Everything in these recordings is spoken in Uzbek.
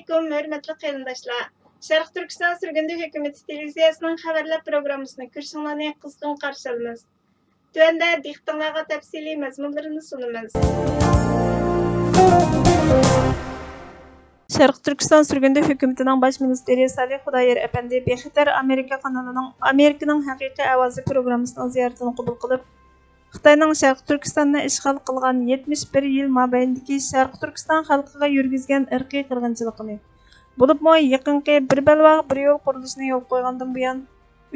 Assalamualaikum, hörmətli qərindaşlar. Şərq Türkistan Sürgündü Hökuməti televiziyasının xəbərlər proqramısını kürsünlarını qızğın qarşı alırıq. Tövəndə diqqətinizə təfsili məzmunlarını sunumuz. Şərq Türkistan Sürgündü Hökumətinin baş ministeri Salih Xudayer əpəndi Bexatar Amerika kanalının Amerikanın Həqiqi Avazı proqramısının ziyaretini qəbul qılıb, Xitayning Şərq Türkistanni ishg'ol qilgan 71 yil mobaynidagi Şərq Türkistan xalqiga yurgizgan irqiy qirg'inchilikni, bo'libmi yaqinqi bir balvoq bir yo'l qurilishini yo'l qo'ygandan buyon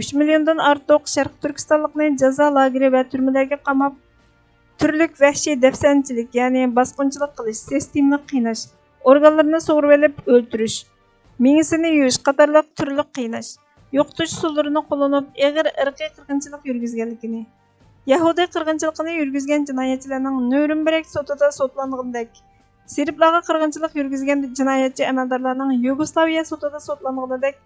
3 milliondan ortiq Şərq Türkistanlikni jazo lageri va turmalarga qamab, turlik vahshiy dafsanchilik, ya'ni bosqinchilik qilish, sistemli qiynash, organlarini sug'urib olib o'ldirish, mingisini yuvish qatorliq turli qiynash, yo'qotish usullarini qo'llanib, og'ir irqiy qirg'inchilik yurgizganligini, Yahudi qirg'inchiligini yurgizgan jinoyatchilarning Nürnberg sudida sudlangandek, Serblarga qirg'inchilik yurgizgan jinoyatchi amaldorlarning Yugoslaviya sudida sudlangandek,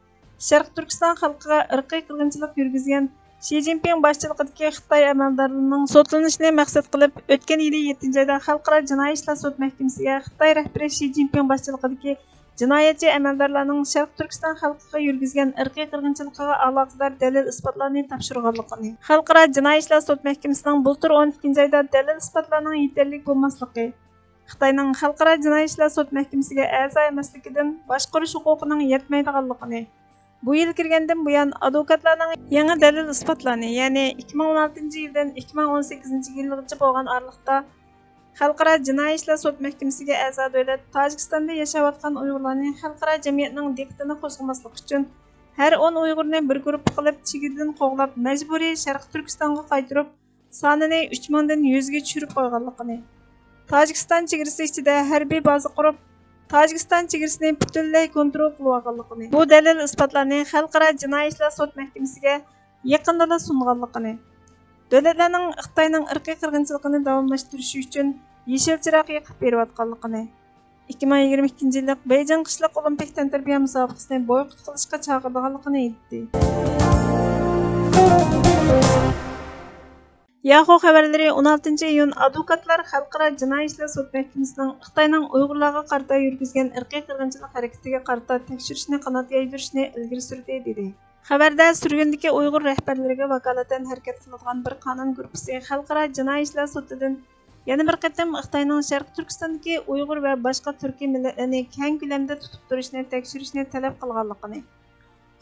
Sharq Turkiston xalqiga irqiy qirg'inchilik yurgizgan Xi Jinping boshchiligidagi Xitoy amaldorlarining sudlanishini maqsad qilib, o'tgan yili 7-oyda Xalqaro jinoiy ishlar sud mahkamasiga Xitoy rahbari Xi Jinping boshchiligidagi jinoyatchi amaldorlarning Şərq Türkistan xalqiga yurgizgan irqiy qirg'inchiligiga aloqador dalil isbotlarni topshirganligini, Xalqaro jinoiy ishlar sud mahkamasining bultur 12-oyda dalil isbotlarning yetarli bo'lmasligi, Xitoyning Xalqaro jinoiy ishlar sud mahkamasiga a'zo emasligidan boshqarish huquqining yetmaydiganligini, bu yil kirgandan buyon advokatlarning yangi dalil isbotlarni, ya'ni 2016-yildan 2018-yilgacha bo'lgan oralikda Xalqaro jinoiy ishlar sud mahkamasiga a'zo davlat Tojikistonda yashayotgan Uyg'urlarning xalqaro jamiyatning diqqatini qo'zg'amaslik uchun har 10 Uyg'urni bir guruh qilib chegaradan qo'g'lab majburiy Sharq Turkistonga qaytarib, sonini 3000 dan 100 ga tushirib qo'yganligini, Tojikiston chegarasi ichida harbiy baza qurib, Tojikiston chegarasini butunlay kontrol qilib olganligini, bu dalil isbotlarni Xalqaro jinoiy ishlar sud mahkamasiga yaqinda sunganligini, davlatlarning Xitoyning irqiy qirg'inchiligini davomlashtirishi uchun yeshil chiroq yoqib berayotganligini, 2022-yillik Beijing qishloq olimpik tantarbiya musobaqasini boykot qilishga chaqirganligini aytdi. Yahoo xabarlari 16-iyun advokatlar Xalqaro jinoiy ishlar sud mahkamasining Xitoyning Uyg'urlarga qarata yurgizgan irqiy qirg'inchilik harakatiga qarata tekshirishni qanot yaydirishni ilgari surdi dedi. Xabarda surgundagi Uyg'ur rahbarlariga vakolatan harakat qiladigan bir qonun guruhi Xalqaro jinoiy ishlar sudidan yana bir qatam Xitoyning Sharq Turkistondagi Uyg'ur va boshqa turkiy millatlarni keng ko'lamda tutib turishni tekshirishni talab qilganligini,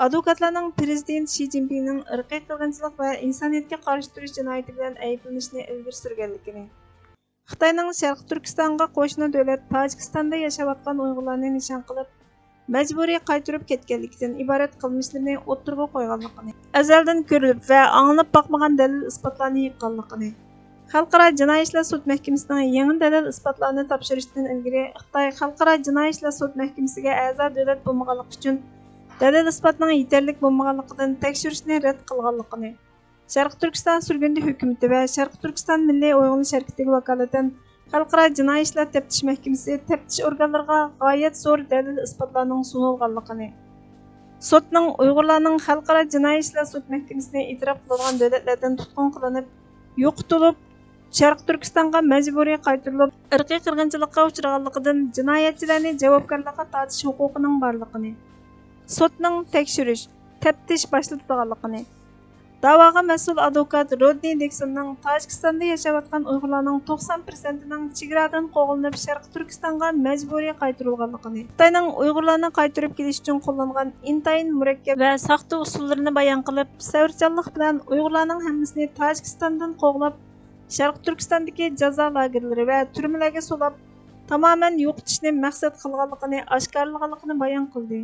advokatlarning prezident Xi Jinpingning irqiy qirg'inchilik va insoniyatga qarshi turish jinoyati bilan ayblanishini ilgari surganligini, Xitoyning Sharq Turkistonga qo'shni davlat Tojikistonda yashayotgan Uyg'urlarni nishon qilib, majburiy qaytarib ketganlikdan iborat qilmishlarni o'ttirg'a qo'yganligini, azaldan ko'rilib va anglanib boqmagan dalil isbotlarni yig'ganligini, Xalqaro jinoiy ishlar sud mahkamasining yangi dalil isbotlarni topshirishdan ilgari Xitoy Xalqaro jinoiy ishlar sud mahkamasiga a'zo davlat bo'lmaganligi uchun dalil isbotning yetarli bo'lmaganligidan tekshirishni rad qilganligini, Sharq Turkiston Sürgündü Hökuməti va Sharq Turkiston Milliy Uyg'un şirkatiga vakolatan Xalqaro jinoiy ishlar taftish mahkamasi taftish organlariga g'oyat zo'r dalil isbotlarning sunilganligini, sudning Uyg'urlarning Xalqaro jinoiy ishlar sud mahkamasini e'tirof qilgan davlatlardan tutqun qilinib, yo'qotilib, Sharq Turkistonga majburiy qaytarilib, irqiy qirg'inchilikqa uchraganligidan jinoyatchilarni javobgarlikka tortish huquqining borligini, sudning tekshirish, taftish boshlatganligini, da'voga mas'ul advokat Rodney Nixonning Tojikistonda yashayotgan Uyg'urlarning 90%ning chegaradan qo'g'ilib Sharq Turkistonga majburiy qaytarilganligini, Xitoyning Uyg'urlarni qaytarib kelish uchun qo'llangan intayin murakkab va soxta usullarini bayon qilib, savrchanlik bilan Uyg'urlarning hammasini Tojikistondan qo'g'lab, Sharq Turkistondagi jazo lagerlari va turmalarga solab, tamoman yo'qotishni maqsad qilganligini oshkorlaganligini bayon qildi.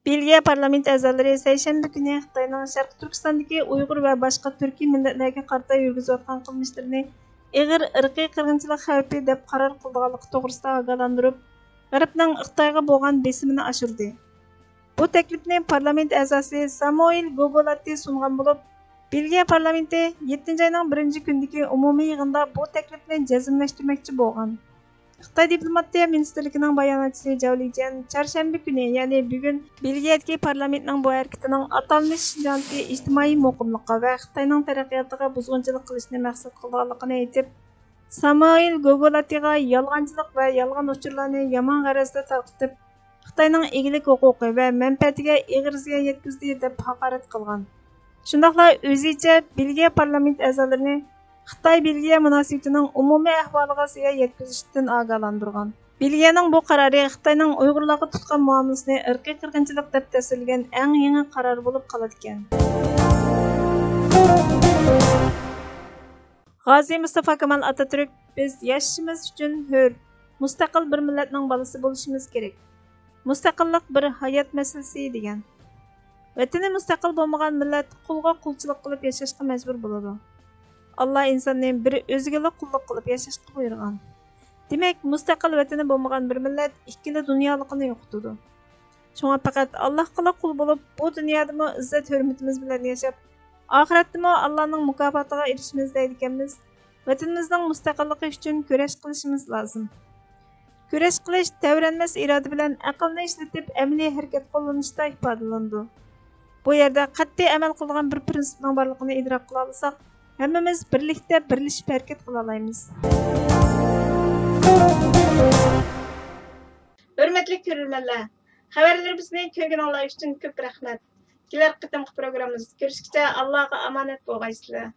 Belgiya parlament a'zolari seshanba kuni Xitoyning Sharq Turkistondagi Uyg'ur va boshqa turkiy millatlarga qarata yurgizayotgan qilmishlarini og'ir irqiy qirg'inchilik xavfi deb qaror qilganligi to'g'risida ogohlantirib, G'arbning Xitoyga bo'lgan besimini oshirdi. Bu taklifni parlament a'zosi Samuel Gogolati sungan bo'lib, Belgiya parlamenti 7-oyning 1-kunidagi umumiy yig'inda bu taklifni jazmlashtirmoqchi bo'lgan. Xitoy diplomatiya ministrligining bayonotchisi Zhao Lijian chorshanba kuni, ya'ni bugun Belgiyadagi parlamentning bu harakatining atalmish Xinjiangdagi ijtimoiy muqimlikqa va Xitoyning taraqqiyotiga buzg'unchilik qilishni maqsad qilganligini aytib, Samoil Gogolatiga yolg'onchilik va yolg'on uchurlarni yomon g'arazda tarqitib, Xitoyning egilik huquqi va manfaatiga ig'ir ziyon yetkazdi deb haqorat qilgan. Shundaqla o'zicha Belgiya parlament a'zolarini Xitoy Belgiya munosabatining umumiy ahvoliga ziyon yetkazishdan ogohlantirgan. Belgiyaning bu qarori Xitoyning Uyg'urlarga tutgan muomalasini irqiy qirg'inchilik deb tasvirlagan eng yangi qaror bo'lib qoladi ekan. G'azi Mustafa Kemal Atatürk biz yashashimiz uchun hur, mustaqil bir millatning bolasi bo'lishimiz kerak. Mustaqillik bir hayot masalasi degan. Vatani mustaqil bo'lmagan millat qulga qulchilik qilib yashashga majbur bo'ladi. Alloh insonni bir o'ziga qulluq qilib yashashga buyurgan. Demak, mustaqil vatani bo'lmagan bir millat ikkili dunyolikni yo'qotadi. Shunga faqat Allohga qul bo'lib, bu dunyodami izzat hurmatimiz bilan yashab, oxiratdami Allohning mukofotiga erishimiz deydiganmiz. Vatanimizning mustaqilligi uchun kurash qilishimiz lozim. Kurash qilish davranmas iroda bilan aqlni ishlatib amaliy harakat qo'llanishda ifodalanadi. Bu yerda qat'iy amal qilgan bir prinsipning borligini idrok qila olsak, hammamiz birlikda birlashib harakat qila olamiz. Hurmatli ko'ruvchilar, xabarlarimizni ko'rganingiz uchun ko'p rahmat. Kelar qitimqi programmamizda ko'rishguncha Allohga omonat bo'lgaysizlar.